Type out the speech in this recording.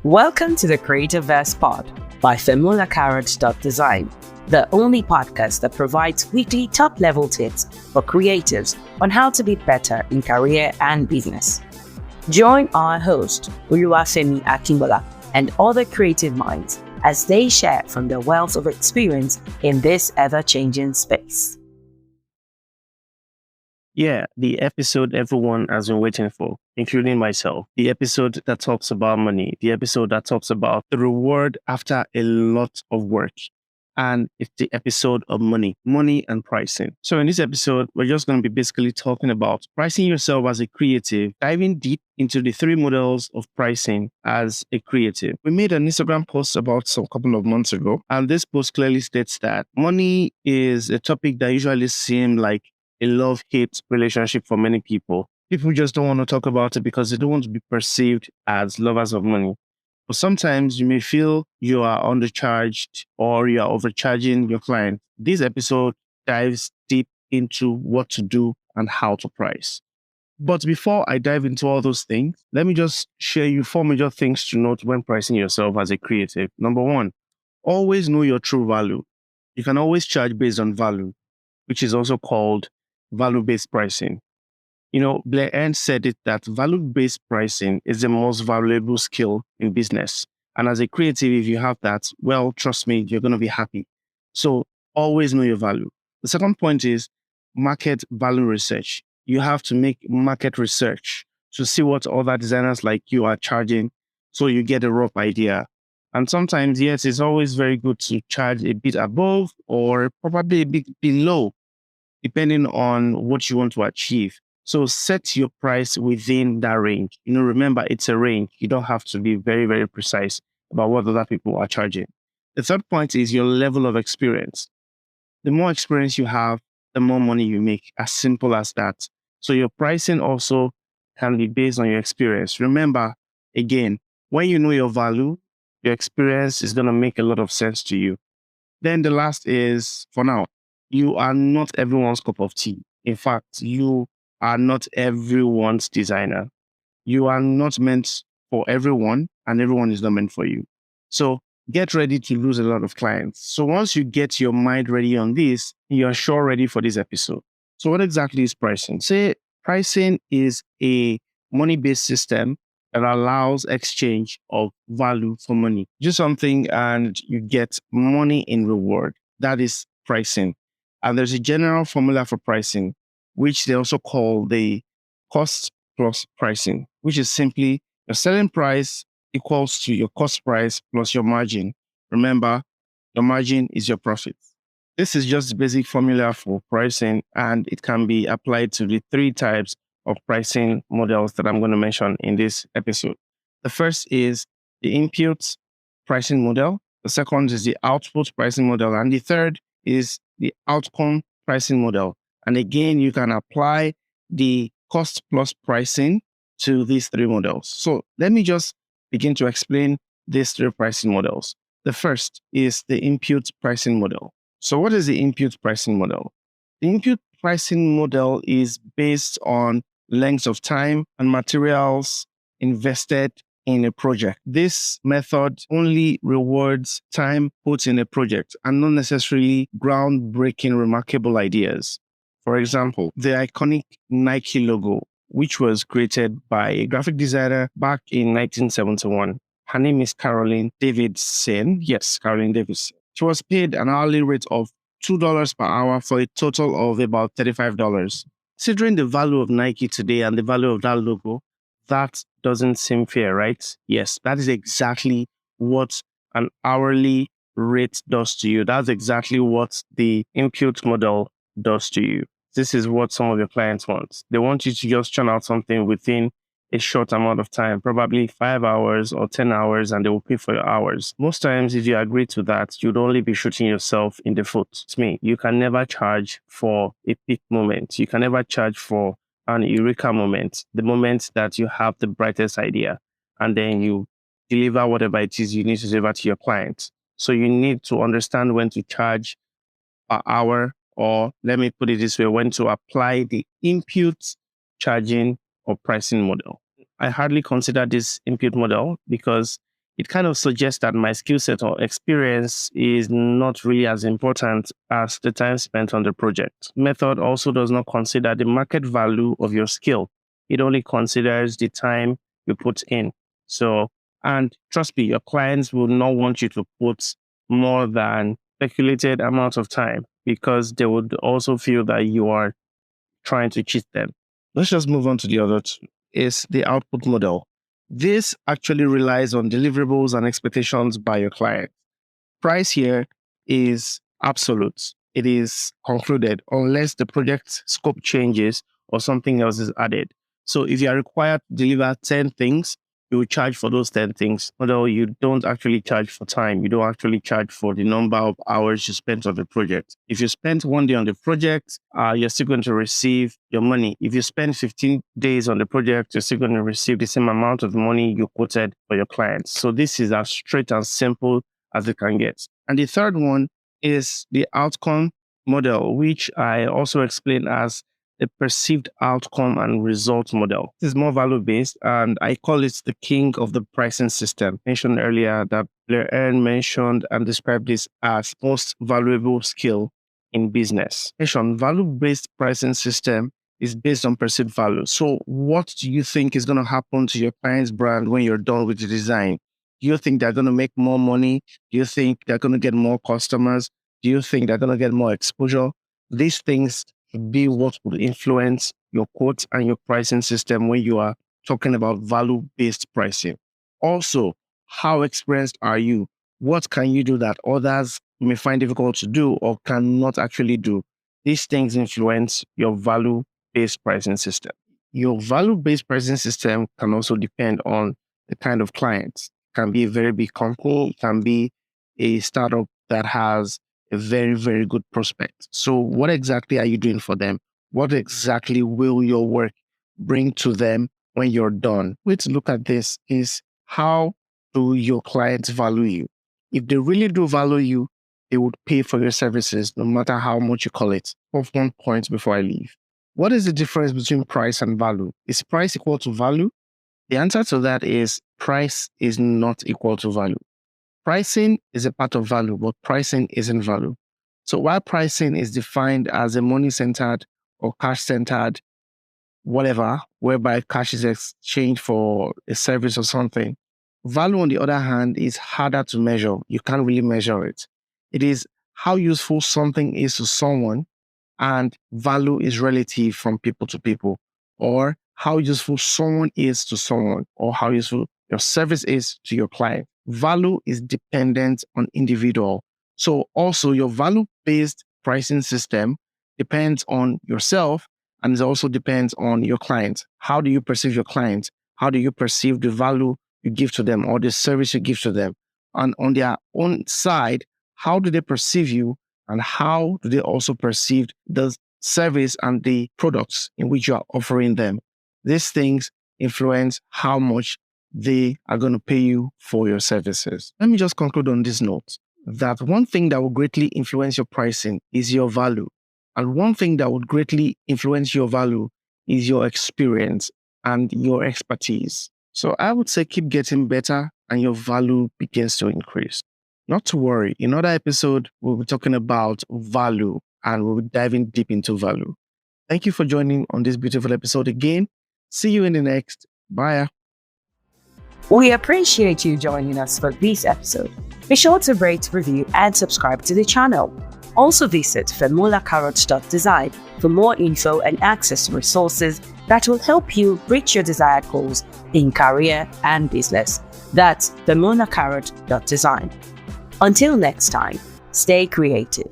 Welcome to the Creative Verse Pod by Design, the only podcast that provides weekly top-level tips for creatives on how to be better in career and business. Join our host, Oluwafemi and other creative minds as they share from their wealth of experience in this ever-changing space. Yeah, the episode everyone has been waiting for, including myself. The episode that talks about money, the episode that talks about the reward after a lot of work. And it's the episode of money and pricing. So in this episode, we're just going to be basically talking about pricing yourself as a creative, diving deep into the 3 models of pricing as a creative. We made an Instagram post about a couple of months ago, and this post clearly states that money is a topic that usually seems like a love-hate relationship for many people. People just don't want to talk about it because they don't want to be perceived as lovers of money. But sometimes you may feel you are undercharged or you are overcharging your client. This episode dives deep into what to do and how to price. But before I dive into all those things, let me just share you 4 major things to note when pricing yourself as a creative. Number 1, always know your true value. You can always charge based on value, which is also called value-based pricing. Blair Ent said it that value-based pricing is the most valuable skill in business. And as a creative, if you have that, well, trust me, you're going to be happy. So always know your value. The second point is market value research. You have to make market research to see what other designers like you are charging so you get a rough idea. And sometimes, yes, it's always very good to charge a bit above or probably a bit below, depending on what you want to achieve. So set your price within that range. Remember, it's a range. You don't have to be very, very precise about what other people are charging. The third point is your level of experience. The more experience you have, the more money you make. As simple as that. So your pricing also can be based on your experience. Remember, again, when you know your value, your experience is going to make a lot of sense to you. Then the last is, for now, you are not everyone's cup of tea. In fact, you are not everyone's designer. You are not meant for everyone, and everyone is not meant for you. So get ready to lose a lot of clients. So once you get your mind ready on this, you're sure ready for this episode. So what exactly is pricing? Say pricing is a money-based system that allows exchange of value for money. Do something and you get money in reward. That is pricing. And there's a general formula for pricing, which they also call the cost plus pricing, which is simply your selling price equals to your cost price plus your margin. Remember, your margin is your profit. This is just the basic formula for pricing, and it can be applied to the 3 types of pricing models that I'm going to mention in this episode. The first is the input pricing model. The second is the output pricing model. And the third is the outcome pricing model. And again, you can apply the cost plus pricing to these 3 models. So let me just begin to explain these 3 pricing models. The first is the input pricing model. So what is the input pricing model? The input pricing model is based on length of time and materials invested in a project. This method only rewards time put in a project and not necessarily groundbreaking, remarkable ideas. For example, the iconic Nike logo, which was created by a graphic designer back in 1971. Her name is Caroline Davidson. Yes, Caroline Davidson. She was paid an hourly rate of $2 per hour for a total of about $35. Considering the value of Nike today and the value of that logo, that doesn't seem fair, right? Yes, that is exactly what an hourly rate does to you. That's exactly what the input model does to you. This is what some of your clients want. They want you to just churn out something within a short amount of time, probably 5 hours or 10 hours, and they will pay for your hours. Most times, if you agree to that, you'd only be shooting yourself in the foot. It's me. You can never charge for a peak moment. You can never charge for an eureka moment, the moment that you have the brightest idea, and then you deliver whatever it is you need to deliver to your client. So you need to understand when to charge per hour, or let me put it this way, when to apply the input charging or pricing model. I hardly consider this input model because it kind of suggests that my skill set or experience is not really as important as the time spent on the project. Method also does not consider the market value of your skill. It only considers the time you put in. So, and trust me, your clients will not want you to put more than speculated amount of time because they would also feel that you are trying to cheat them. Let's just move on to the other two. Is the output model. This actually relies on deliverables and expectations by your client. Price here is absolute. It is concluded unless the project scope changes or something else is added. So if you are required to deliver 10 things, you will charge for those 10 things. Although you don't actually charge for time. You don't actually charge for the number of hours you spent on the project. If you spent 1 day on the project, you're still going to receive your money. If you spend 15 days on the project, you're still going to receive the same amount of money you quoted for your clients. So this is as straight and simple as it can get. And the third one is the outcome model, which I also explain as the perceived outcome and result model. This is more value-based, and I call it the king of the pricing system. Mentioned earlier that Blair Ern mentioned and described this as most valuable skill in business. Value-based pricing system is based on perceived value. So what do you think is going to happen to your client's brand when you're done with the design? Do you think they're going to make more money? Do you think they're going to get more customers? Do you think they're going to get more exposure? These things would be what would influence your quote and your pricing system when you are talking about value-based pricing. Also, how experienced are you? What can you do that others may find difficult to do or cannot actually do? These things influence your value-based pricing system. Your value-based pricing system can also depend on the kind of clients. It can be a very big company, it can be a startup that has a very, very good prospect. So what exactly are you doing for them? What exactly will your work bring to them when you're done? Way to look at this is, how do your clients value you? If they really do value you, they would pay for your services, no matter how much you call it. Of 1 point before I leave. What is the difference between price and value? Is price equal to value? The answer to that is price is not equal to value. Pricing is a part of value, but pricing isn't value. So while pricing is defined as a money-centered or cash-centered, whatever, whereby cash is exchanged for a service or something, value, on the other hand, is harder to measure. You can't really measure it. It is how useful something is to someone, and value is relative from people to people, or how useful someone is to someone, or how useful your service is to your client. Value is dependent on individual. So also your value-based pricing system depends on yourself, and it also depends on your client. How do you perceive your client? How do you perceive the value you give to them or the service you give to them? And on their own side, how do they perceive you, and how do they also perceive the service and the products in which you are offering them? These things influence how much they are going to pay you for your services. Let me just conclude on this note that one thing that will greatly influence your pricing is your value. And one thing that would greatly influence your value is your experience and your expertise. So I would say keep getting better and your value begins to increase. Not to worry, in another episode, we'll be talking about value and we'll be diving deep into value. Thank you for joining on this beautiful episode again. See you in the next. Bye. We appreciate you joining us for this episode. Be sure to rate, review, and subscribe to the channel. Also visit femulacarrot.design for more info and access to resources that will help you reach your desired goals in career and business. That's femulacarrot.design. Until next time, stay creative.